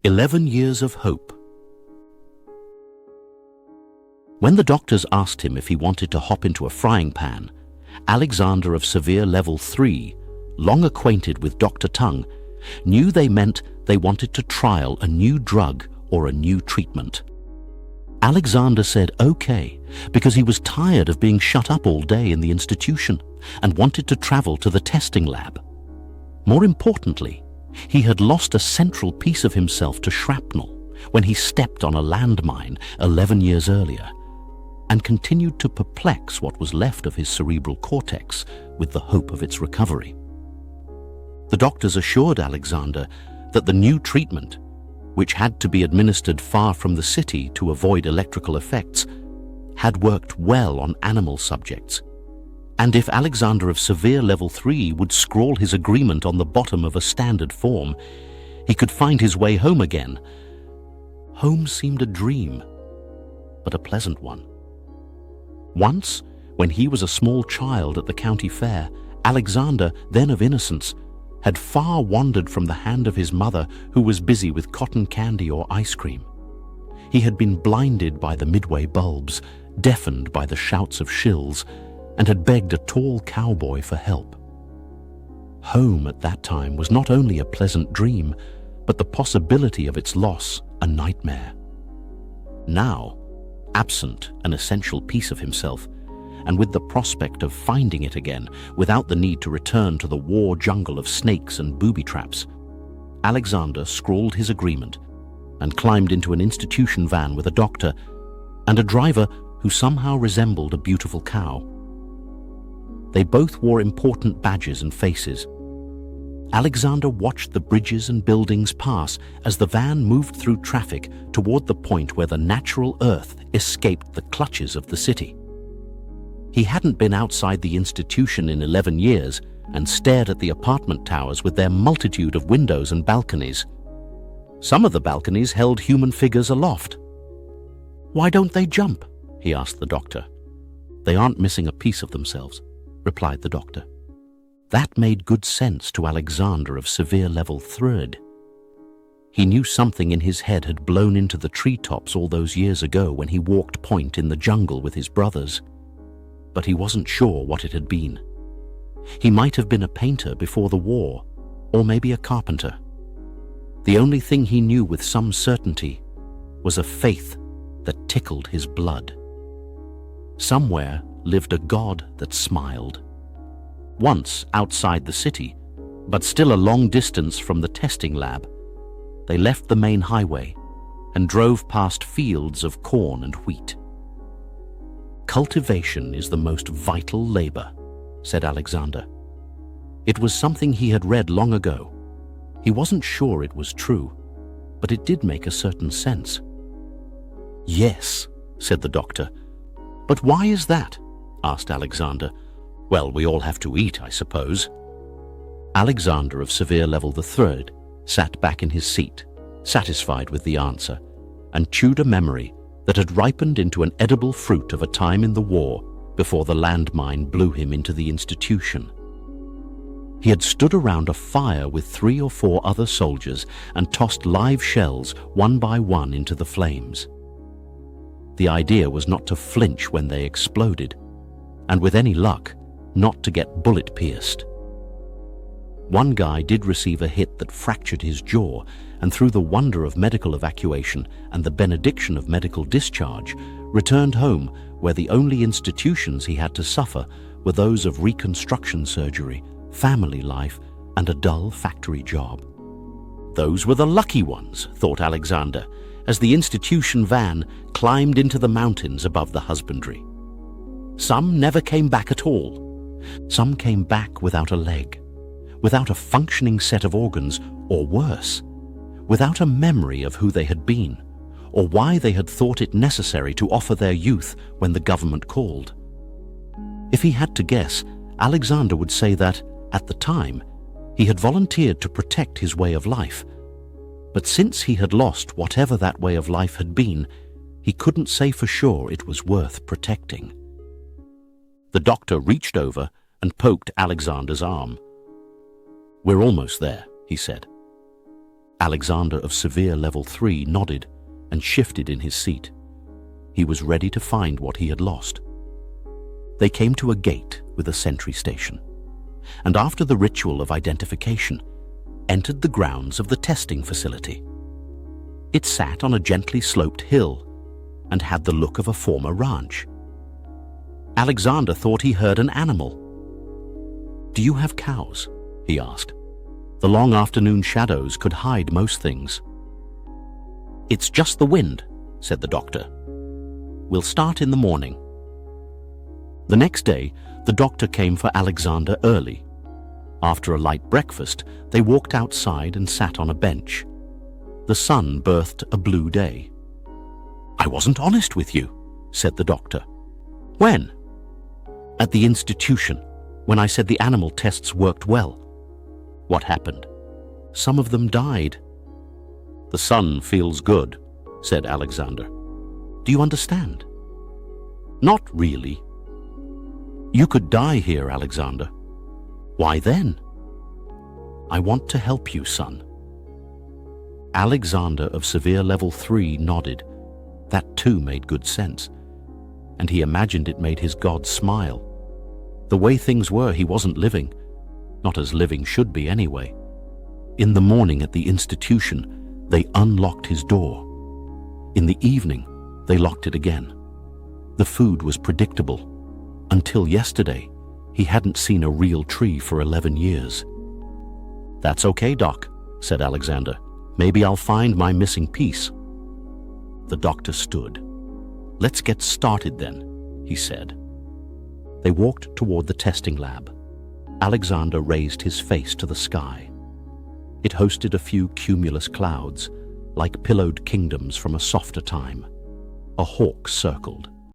11 Years of Hope. When the doctors asked him if he wanted to hop into a frying pan, Alexander of Severe Level 3, long acquainted with Dr. Tongue, knew they meant they wanted to trial a new drug or a new treatment. Alexander said okay because he was tired of being shut up all day in the institution and wanted to travel to the testing lab. More importantly, he had lost a central piece of himself to shrapnel when he stepped on a landmine 11 years earlier, and continued to perplex what was left of his cerebral cortex with the hope of its recovery. The doctors assured Alexander that the new treatment, which had to be administered far from the city to avoid electrical effects, had worked well on animal subjects, and if Alexander of Severe Level 3 would scrawl his agreement on the bottom of a standard form, he could find his way home again. Home seemed a dream, but a pleasant one. Once, when he was a small child at the county fair, Alexander, then of innocence, had far wandered from the hand of his mother, who was busy with cotton candy or ice cream. He had been blinded by the midway bulbs, deafened by the shouts of shills, and had begged a tall cowboy for help. Home at that time was not only a pleasant dream, but the possibility of its loss a nightmare. Now, absent an essential piece of himself, and with the prospect of finding it again without the need to return to the war jungle of snakes and booby traps, Alexander scrawled his agreement and climbed into an institution van with a doctor and a driver who somehow resembled a beautiful cow. They both wore important badges and faces. Alexander watched the bridges and buildings pass as the van moved through traffic toward the point where the natural earth escaped the clutches of the city. He hadn't been outside the institution in 11 years and stared at the apartment towers with their multitude of windows and balconies. Some of the balconies held human figures aloft. "Why don't they jump?" he asked the doctor. "They aren't missing a piece of themselves," replied the doctor. That made good sense to Alexander of Severe Level 3. He knew something in his head had blown into the treetops all those years ago when he walked point in the jungle with his brothers, but he wasn't sure what it had been. He might have been a painter before the war, or maybe a carpenter. The only thing he knew with some certainty was a faith that tickled his blood. Somewhere lived a God that smiled. Once outside the city, but still a long distance from the testing lab, they left the main highway and drove past fields of corn and wheat. "Cultivation is the most vital labor," said Alexander. It was something he had read long ago. He wasn't sure it was true, but it did make a certain sense. "Yes," said the doctor. "But why is that?" asked Alexander. "Well, we all have to eat, I suppose." Alexander of Severe Level 3 sat back in his seat, satisfied with the answer, and chewed a memory that had ripened into an edible fruit of a time in the war before the landmine blew him into the institution. He had stood around a fire with 3 or 4 other soldiers and tossed live shells one by one into the flames. The idea was not to flinch when they exploded, and with any luck, not to get bullet-pierced. One guy did receive a hit that fractured his jaw, and through the wonder of medical evacuation and the benediction of medical discharge, returned home where the only institutions he had to suffer were those of reconstruction surgery, family life, and a dull factory job. Those were the lucky ones, thought Alexander, as the institution van climbed into the mountains above the husbandry. Some never came back at all. Some came back without a leg, without a functioning set of organs, or worse, without a memory of who they had been, or why they had thought it necessary to offer their youth when the government called. If he had to guess, Alexander would say that, at the time, he had volunteered to protect his way of life. But since he had lost whatever that way of life had been, he couldn't say for sure it was worth protecting. The doctor reached over and poked Alexander's arm. "We're almost there," he said. Alexander of Severe Level 3 nodded and shifted in his seat. He was ready to find what he had lost. They came to a gate with a sentry station, and after the ritual of identification, entered the grounds of the testing facility. It sat on a gently sloped hill and had the look of a former ranch. Alexander thought he heard an animal. "Do you have cows?" he asked. The long afternoon shadows could hide most things. "It's just the wind," said the doctor. "We'll start in the morning." The next day, the doctor came for Alexander early. After a light breakfast, they walked outside and sat on a bench. The sun birthed a blue day. "I wasn't honest with you," said the doctor. "When?" "At the institution, when I said the animal tests worked well." "What happened?" "Some of them died." "The sun feels good," said Alexander. "Do you understand?" "Not really." "You could die here, Alexander." "Why then?" "I want to help you, son." Alexander of Severe Level 3 nodded. That too made good sense, and he imagined it made his God smile. The way things were, he wasn't living, not as living should be anyway. In the morning at the institution, they unlocked his door. In the evening, they locked it again. The food was predictable. Until yesterday, he hadn't seen a real tree for 11 years. "That's okay, Doc," said Alexander. "Maybe I'll find my missing piece." The doctor stood. "Let's get started then," he said. They walked toward the testing lab. Alexander raised his face to the sky. It hosted a few cumulus clouds, like pillowed kingdoms from a softer time. A hawk circled.